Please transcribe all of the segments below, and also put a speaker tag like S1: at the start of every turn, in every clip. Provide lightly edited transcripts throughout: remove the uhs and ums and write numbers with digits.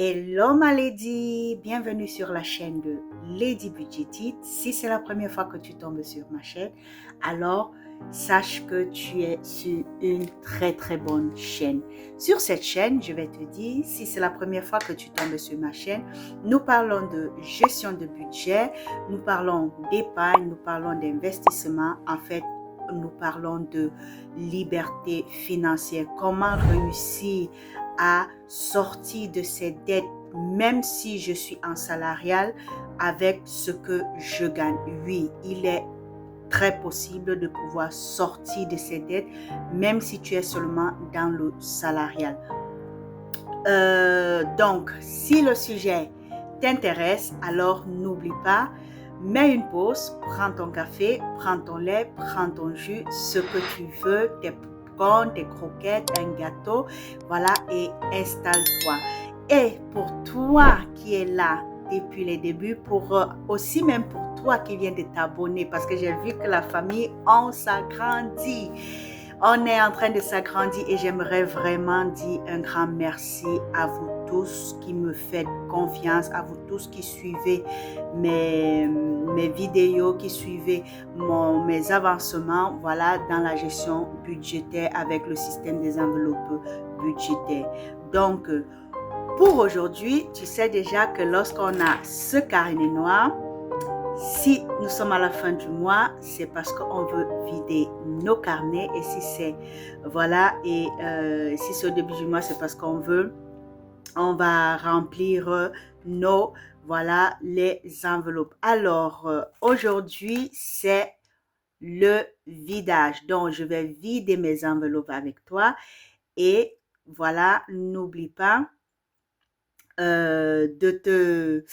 S1: Hello ma lady, bienvenue sur la chaîne de Lady Budgetit. Si c'est la première fois que tu tombes sur ma chaîne, alors sache que tu es sur une très bonne chaîne. Sur cette chaîne, je vais te dire, si c'est la première fois que tu tombes sur ma chaîne, nous parlons de gestion de budget, nous parlons d'épargne, nous parlons d'investissement. En fait, nous parlons de liberté financière, comment réussir à sortir de ces dettes, même si je suis en salarial, avec ce que je gagne. Oui, il est très possible de pouvoir sortir de ces dettes, même si tu es seulement dans le salarial. Donc, si le sujet t'intéresse, alors n'oublie pas, mets une pause, prends ton café, prends ton lait, prends ton jus, ce que tu veux, tes popcorn, tes croquettes, un gâteau, voilà, et installe-toi. Et pour toi qui es là depuis les débuts, pour aussi même pour toi qui viens de t'abonner, parce que j'ai vu que la famille, on s'agrandit. On est en train de s'agrandir et j'aimerais vraiment dire un grand merci à vous tous qui me faites confiance, à vous tous qui suivez mes vidéos, qui suivez mes avancements, voilà, dans la gestion budgétaire avec le système des enveloppes budgétaires. Donc, pour aujourd'hui, tu sais déjà que lorsqu'on a ce carnet noir, si nous sommes à la fin du mois, c'est parce qu'on veut vider nos carnets. Et si c'est, voilà, et si c'est au début du mois, c'est parce qu'on va remplir nos, voilà, les enveloppes. Alors, aujourd'hui, c'est le vidage. Donc, je vais vider mes enveloppes avec toi. Et voilà, n'oublie pas de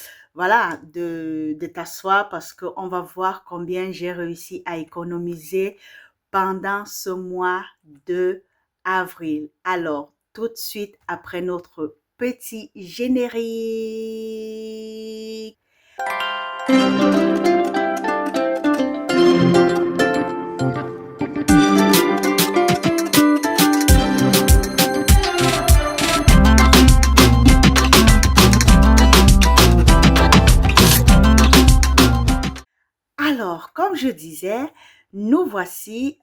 S1: t'asseoir parce qu'on va voir combien j'ai réussi à économiser pendant ce mois de avril. Alors, tout de suite après notre petit générique. Alors, comme je disais, nous voici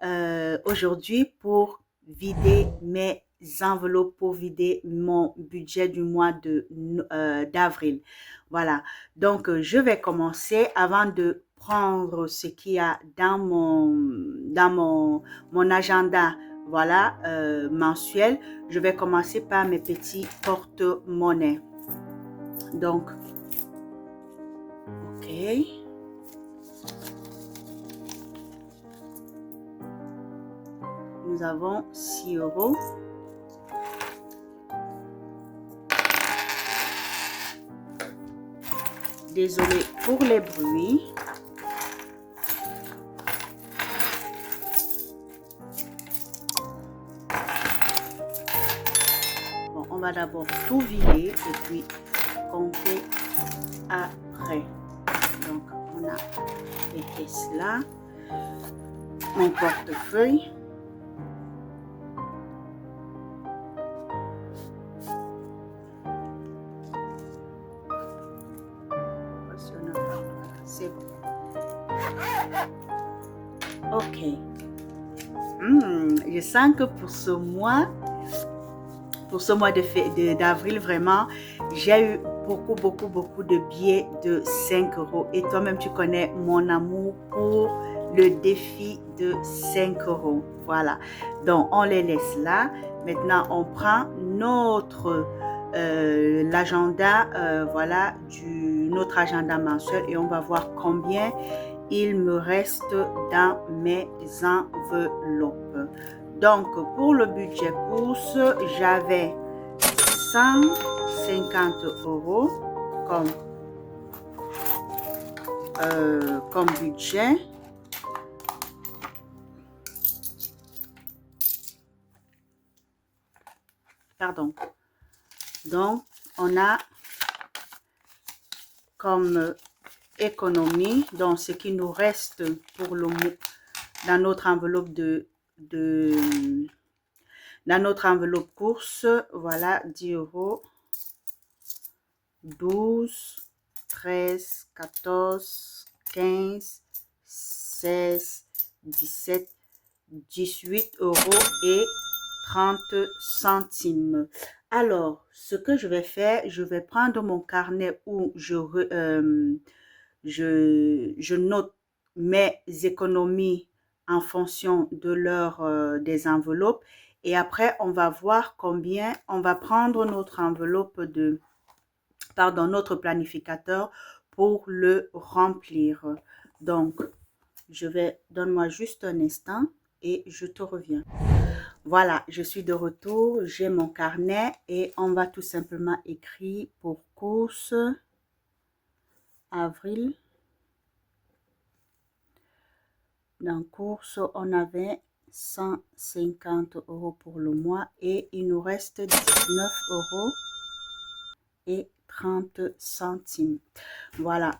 S1: aujourd'hui pour vider mes enveloppes, pour vider mon budget du mois d'avril. Voilà, donc je vais commencer avant de prendre ce qu'il y a dans mon agenda, voilà, mensuel. Je vais commencer par mes petits porte-monnaies. Donc, ok. Nous avons 6 euros. Désolé pour les bruits. Bon, on va d'abord tout vider et puis compter après. Donc, on a les caisses là. Mon portefeuille. C'est bon. Ok. Je sens que pour ce mois d'avril, vraiment, j'ai eu beaucoup de billets de 5 euros. Et toi-même, tu connais mon amour pour le défi de 5 euros. Voilà. Donc, on les laisse là. Maintenant, on prend l'agenda, voilà, notre agenda mensuel et on va voir combien il me reste dans mes enveloppes. Donc, pour le budget course, j'avais 150 euros comme budget. Pardon. Donc, on a comme économie, donc ce qui nous reste pour le mois dans notre enveloppe dans notre enveloppe course, voilà, 10 euros. 12, 13, 14, 15, 16, 17, 18 euros et 30 centimes. Alors, ce que je vais faire, je vais prendre mon carnet où je note mes économies en fonction de des enveloppes. Et après, on va voir combien, on va prendre notre enveloppe notre planificateur pour le remplir. Donc, donne-moi juste un instant et je te reviens. Voilà, je suis de retour, j'ai mon carnet et on va tout simplement écrire pour course avril. Dans course, on avait 150 euros pour le mois et il nous reste 19 euros et 30 centimes. Voilà.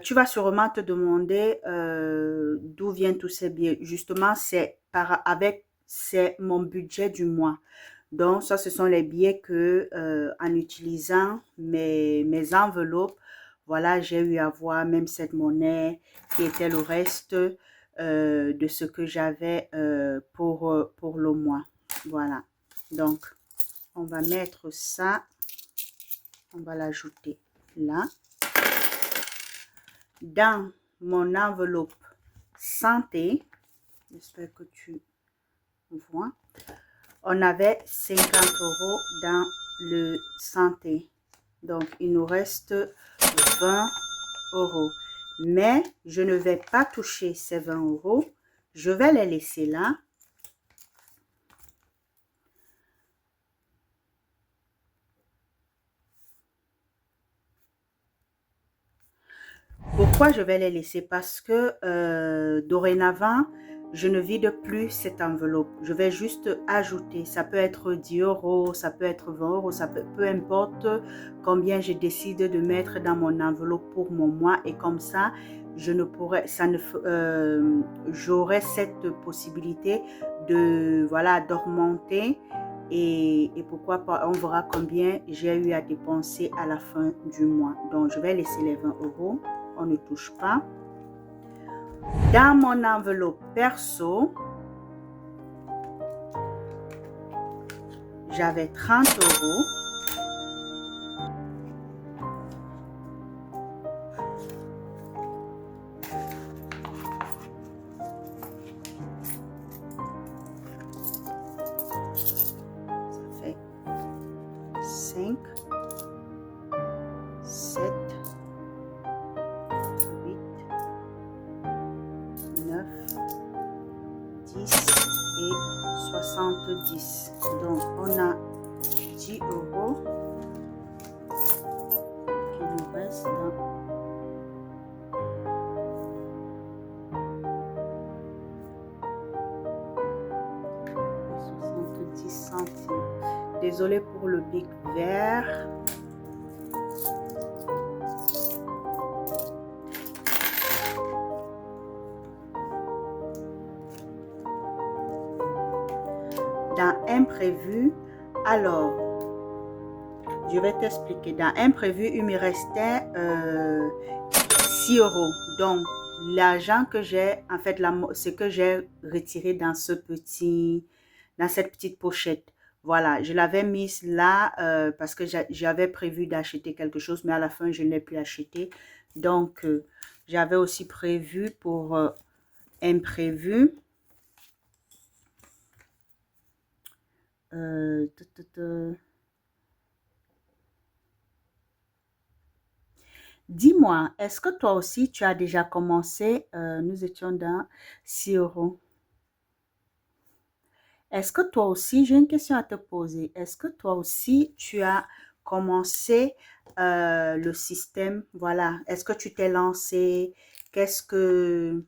S1: Tu vas sûrement te demander d'où viennent tous ces billets. Justement, c'est mon budget du mois. Donc, ça, ce sont les billets que, en utilisant mes enveloppes, voilà, j'ai eu à voir même cette monnaie qui était le reste de ce que j'avais pour le mois. Voilà. Donc, on va mettre ça, on va l'ajouter là. Dans mon enveloppe santé, j'espère que tu vois, on avait 50 euros dans le santé. Donc, il nous reste 20 euros. Mais je ne vais pas toucher ces 20 euros. Je vais les laisser là. Pourquoi je vais les laisser? Parce que dorénavant, je ne vide plus cette enveloppe. Je vais juste ajouter. Ça peut être 10 euros, ça peut être 20 euros, peu importe combien je décide de mettre dans mon enveloppe pour mon mois. Et comme ça, j'aurai cette possibilité de, voilà, d'augmenter. Et pourquoi pas, on verra combien j'ai eu à dépenser à la fin du mois. Donc, je vais laisser les 20 euros. On ne touche pas. Dans mon enveloppe perso, j'avais 30 euros. Ça fait 5, 7, 8, 9, 10 et 70. Donc, on a 10 euros qui nous reste dans les 70 centimes. Désolée pour le bic vert. Dans imprévu, alors, je vais t'expliquer. Dans imprévu, il me restait 6 euros. Donc, l'argent que j'ai, en fait, ce que j'ai retiré dans cette petite pochette. Voilà, je l'avais mise là parce que j'avais prévu d'acheter quelque chose, mais à la fin, je ne l'ai plus acheté. Donc, j'avais aussi prévu pour imprévu. Dis-moi, est-ce que toi aussi, tu as déjà commencé, nous étions dans 6 euros. Est-ce que toi aussi, j'ai une question à te poser. Est-ce que toi aussi, tu as commencé le système? Voilà. Est-ce que tu t'es lancé? Qu'est-ce que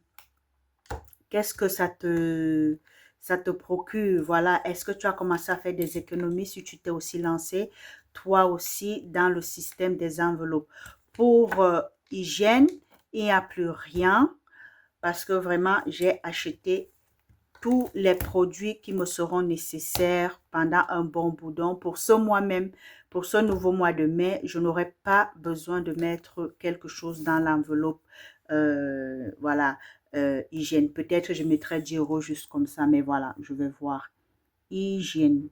S1: ça te procure? Voilà. Est-ce que tu as commencé à faire des économies si tu t'es aussi lancé, toi aussi, dans le système des enveloppes? Pour hygiène, il n'y a plus rien parce que vraiment, j'ai acheté tous les produits qui me seront nécessaires pendant un bon bout. Donc, pour pour ce nouveau mois de mai, je n'aurai pas besoin de mettre quelque chose dans l'enveloppe. Voilà, hygiène. Peut-être je mettrai 10 euros juste comme ça, mais voilà, je vais voir. Hygiène.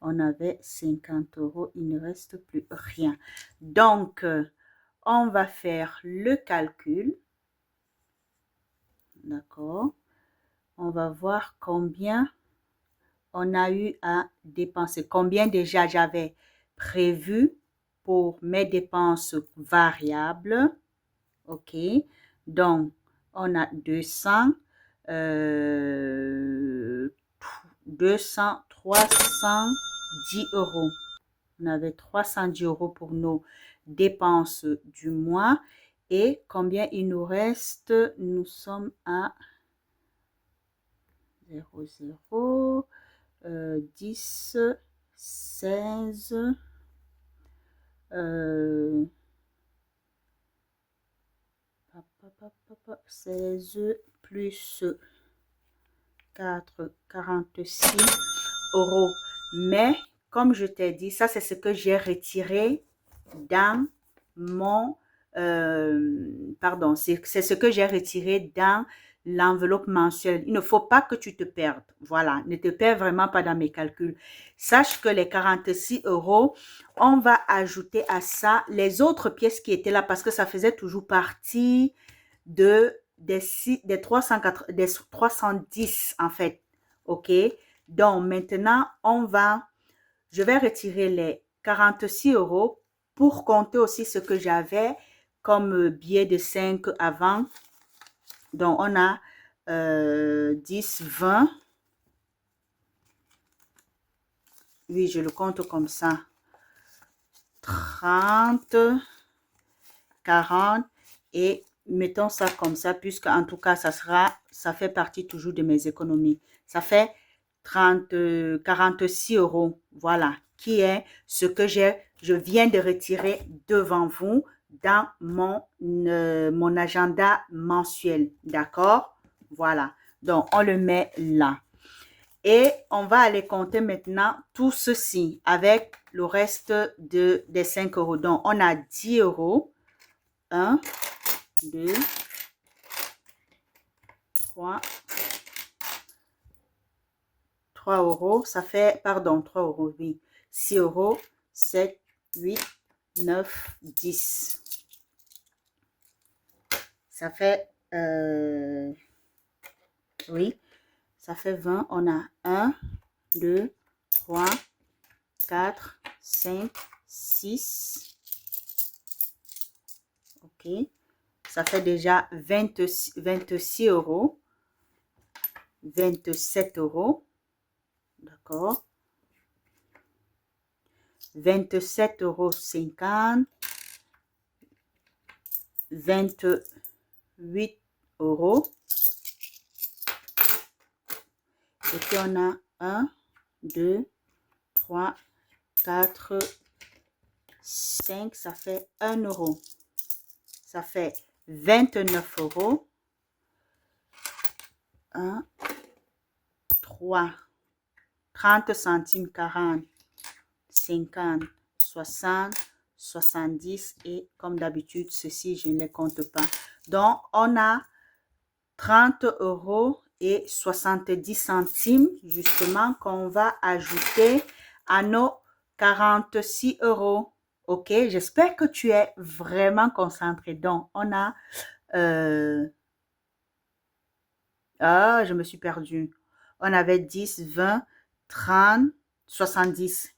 S1: On avait 50 euros, il ne reste plus rien. Donc, on va faire le calcul. D'accord. On va voir combien on a eu à dépenser. Combien déjà j'avais prévu pour mes dépenses variables. OK. Donc, on a 200, 310 euros. On avait 310 euros pour nos dépenses du mois. Et combien il nous reste? Nous sommes à 0, 0, 10, 16, 16 plus 4, 46 euros. Mais, comme je t'ai dit, ça c'est ce que j'ai retiré dans mon... pardon, c'est ce que j'ai retiré dans l'enveloppe mensuelle. Il ne faut pas que tu te perdes. Voilà, ne te perds vraiment pas dans mes calculs. Sache que les 46 euros, on va ajouter à ça les autres pièces qui étaient là parce que ça faisait toujours partie des 310 en fait. OK? Donc maintenant, je vais retirer les 46 euros pour compter aussi ce que j'avais comme billet de 5 avant. Donc on a 10, 20. Oui, je le compte comme ça. 30, 40 et mettons ça comme ça puisque en tout cas ça fait partie toujours de mes économies. Ça fait 46 euros. Voilà, qui est ce que je viens de retirer devant vous dans mon agenda mensuel. D'accord? Voilà. Donc, on le met là. Et on va aller compter maintenant tout ceci avec le reste des 5 euros. Donc, on a 10 euros. 1, 2, 3, 3 euros. Ça fait, pardon, 3 euros, oui. 6 euros, 7, 8, 9, 10. Ça fait, oui, ça fait 20. On a 1, 2, 3, 4, 5, 6. OK. Ça fait déjà 26 euros. 27 euros. D'accord. 27 euros 50. 28 euros. Et puis on a 1, 2, 3, 4, 5. Ça fait 1 euro. Ça fait 29 euros. 1, 3, 30 centimes, 40, 50, 60, 70 et comme d'habitude, ceci, je ne les compte pas. Donc, on a 30 euros et 70 centimes justement qu'on va ajouter à nos 46 euros. OK, j'espère que tu es vraiment concentré. Donc, on a... je me suis perdue. On avait 10, 20, 30, 70.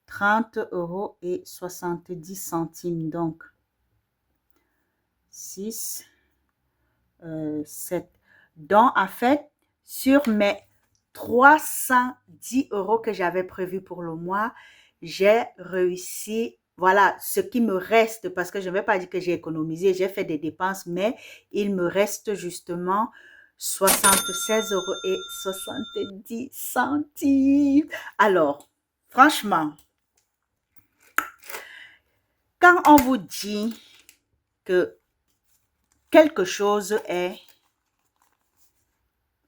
S1: 30 euros et 70 centimes. Donc, 6, 7. Donc, en fait, sur mes 310 euros que j'avais prévu pour le mois, j'ai réussi, voilà, ce qui me reste, parce que je ne vais pas dire que j'ai économisé, j'ai fait des dépenses, mais il me reste justement 76 euros et 70 centimes. Alors, franchement, quand on vous dit que quelque chose est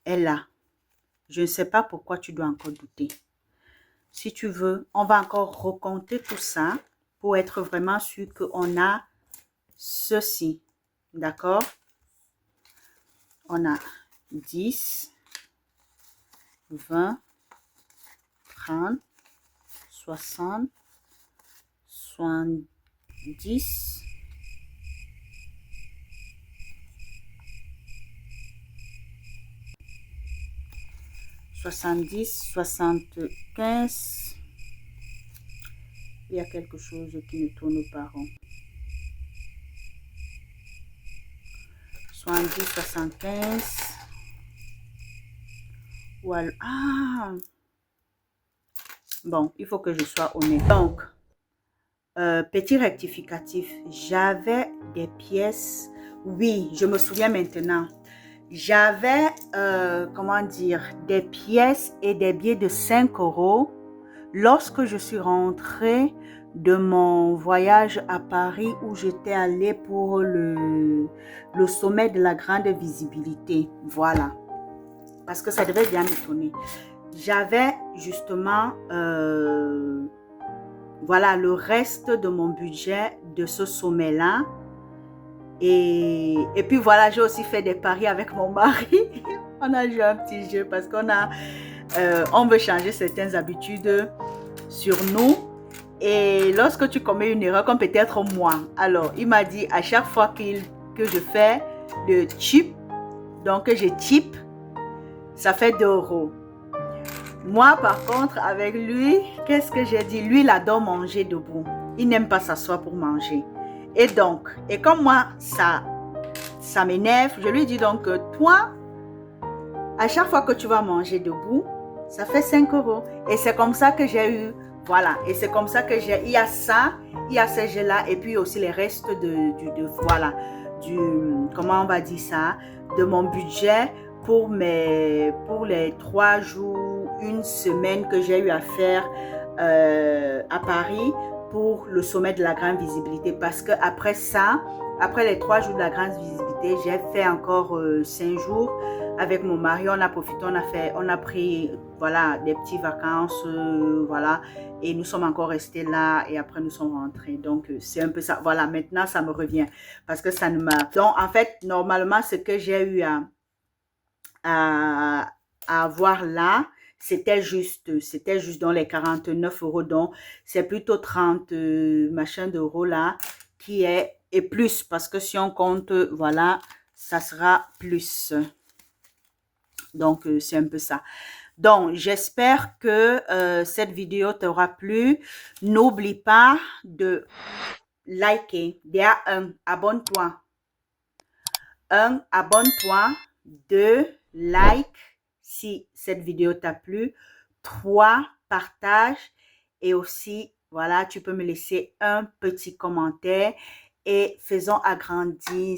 S1: là, Je ne sais pas pourquoi tu dois encore douter. Si tu veux, on va encore recompter tout ça pour être vraiment sûr qu'on a ceci. D'accord? On a 10, 20, 30, 60, 70, 70, 75. Il y a quelque chose qui ne tourne pas rond. 70, 75. Ou alors, ah! Bon, il faut que je sois honnête. Donc, petit rectificatif. J'avais des pièces. Oui, je me souviens maintenant. J'avais, comment dire, des pièces et des billets de 5 € lorsque je suis rentrée de mon voyage à Paris où j'étais allée pour le sommet de la grande visibilité. Voilà. Parce que ça devait bien m'étonner. J'avais justement, voilà, le reste de mon budget de ce sommet-là. Et puis voilà, j'ai aussi fait des paris avec mon mari. On a joué un petit jeu parce on veut changer certaines habitudes sur nous. Et lorsque tu commets une erreur, comme peut-être moi, alors il m'a dit à chaque fois que je fais le chip, donc je type, ça fait 2 €. Moi, par contre, avec lui, qu'est-ce que j'ai dit? Lui, il adore manger debout. Il n'aime pas s'asseoir pour manger. Et donc, et comme moi, ça m'énerve, je lui dis donc, toi, à chaque fois que tu vas manger debout, ça fait 5 €. Et c'est comme ça que j'ai eu, voilà. Et c'est comme ça que il y a ça, il y a ces jeux-là, et puis aussi les restes voilà, comment on va dire ça, de mon budget pour les 3 jours, 1 semaine que j'ai eu à faire à Paris pour le sommet de la grande visibilité. Parce que après ça, après les 3 jours de la grande visibilité, j'ai fait encore 5 jours avec mon mari. On a profité, on a pris voilà, des petites vacances, voilà, et nous sommes encore restés là et après nous sommes rentrés. Donc c'est un peu ça. Voilà, maintenant ça me revient parce que ça ne m'a. Donc en fait, normalement, ce que j'ai eu à avoir là, c'était juste dans les 49 €. Donc c'est plutôt 30 machin d'euros là qui est et plus parce que si on compte, voilà, ça sera plus. Donc c'est un peu ça. Donc j'espère que cette vidéo t'aura plu. N'oublie pas de liker. Déjà, abonne-toi. 1, abonne-toi. 2, like si cette vidéo t'a plu. 3, partage. Et aussi, voilà, tu peux me laisser un petit commentaire. Et faisons agrandir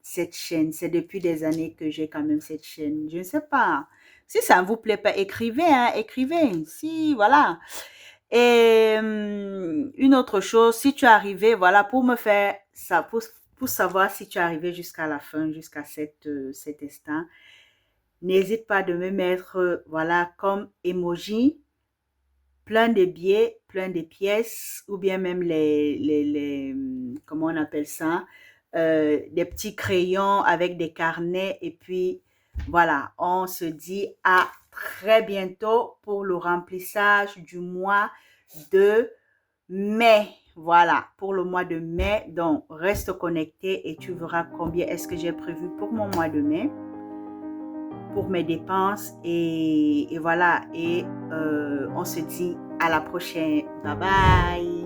S1: cette chaîne. C'est depuis des années que j'ai quand même cette chaîne. Je ne sais pas. Si ça ne vous plaît pas, écrivez, hein, écrivez. Si, voilà. Et une autre chose, si tu es arrivé, voilà, pour me faire ça, pour savoir si tu es arrivé jusqu'à la fin, jusqu'à cet instant, n'hésite pas de me mettre, voilà, comme emoji, plein de billets, plein de pièces, ou bien même comment on appelle ça, des petits crayons avec des carnets. Et puis, voilà, on se dit à très bientôt pour le remplissage du mois de mai. Voilà, pour le mois de mai. Donc, reste connecté et tu verras combien est-ce que j'ai prévu pour mon mois de mai, pour mes dépenses. Et voilà, et on se dit à la prochaine. Bye bye.